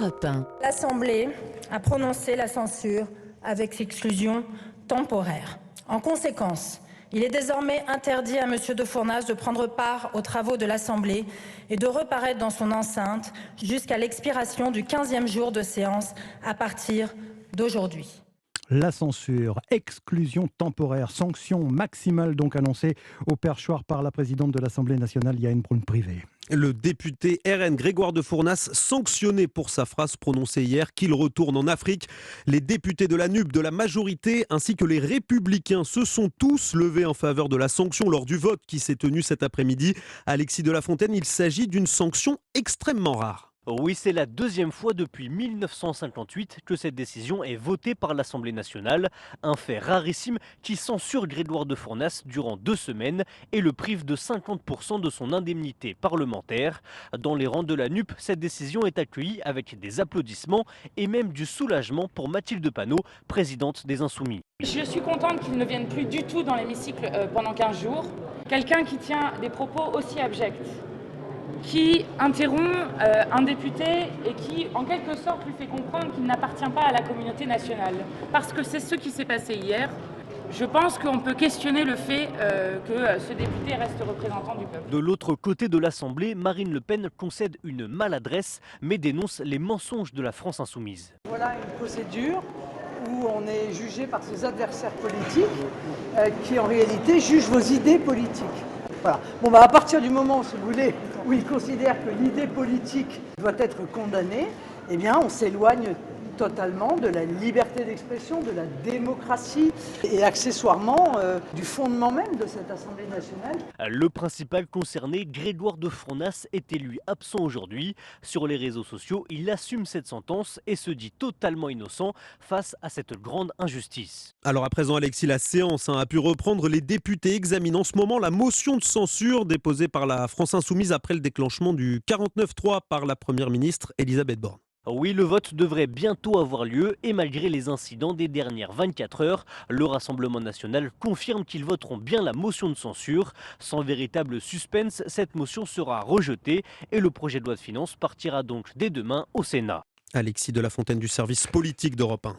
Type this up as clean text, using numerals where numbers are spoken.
Europe 1. L'Assemblée a prononcé la censure avec exclusion temporaire. En conséquence, il est désormais interdit à M. de Fournas de prendre part aux travaux de l'Assemblée et de reparaître dans son enceinte jusqu'à l'expiration du 15e jour de séance à partir d'aujourd'hui. La censure, exclusion temporaire, sanction maximale donc annoncée au perchoir par la présidente de l'Assemblée nationale, Yaël Braun-Pivet. Le député RN Grégoire de Fournas sanctionné pour sa phrase prononcée hier qu'il retourne en Afrique. Les députés de la NUP, de la majorité ainsi que les Républicains se sont tous levés en faveur de la sanction lors du vote qui s'est tenu cet après-midi. Alexis de la Fontaine, il s'agit d'une sanction extrêmement rare. Oui, c'est la deuxième fois depuis 1958 que cette décision est votée par l'Assemblée nationale. Un fait rarissime qui censure Grégoire de Fournas durant 2 semaines et le prive de 50% de son indemnité parlementaire. Dans les rangs de la NUP, cette décision est accueillie avec des applaudissements et même du soulagement pour Mathilde Panot, présidente des Insoumis. Je suis contente qu'il ne vienne plus du tout dans l'hémicycle pendant 15 jours. Quelqu'un qui tient des propos aussi abjects, qui interrompt un député et qui, en quelque sorte, lui fait comprendre qu'il n'appartient pas à la communauté nationale. Parce que c'est ce qui s'est passé hier. Je pense qu'on peut questionner le fait que ce député reste représentant du peuple. De l'autre côté de l'Assemblée, Marine Le Pen concède une maladresse, mais dénonce les mensonges de la France insoumise. Voilà une procédure où on est jugé par ses adversaires politiques qui, en réalité, jugent vos idées politiques. Voilà. Bon, à partir du moment, si vous voulez, où ils considèrent que l'idée politique doit être condamnée, eh bien, on s'éloigne totalement de la liberté d'expression, de la démocratie et accessoirement du fondement même de cette Assemblée nationale. Le principal concerné, Grégoire de Fournas, était lui absent aujourd'hui. Sur les réseaux sociaux, il assume cette sentence et se dit totalement innocent face à cette grande injustice. Alors à présent Alexis, la séance a pu reprendre. Les députés examinent en ce moment la motion de censure déposée par la France insoumise après le déclenchement du 49-3 par la première ministre Elisabeth Borne. Oui, le vote devrait bientôt avoir lieu et malgré les incidents des dernières 24 heures, le Rassemblement national confirme qu'ils voteront bien la motion de censure. Sans véritable suspense, cette motion sera rejetée et le projet de loi de finances partira donc dès demain au Sénat. Alexis de la Fontaine du service politique d'Europe 1.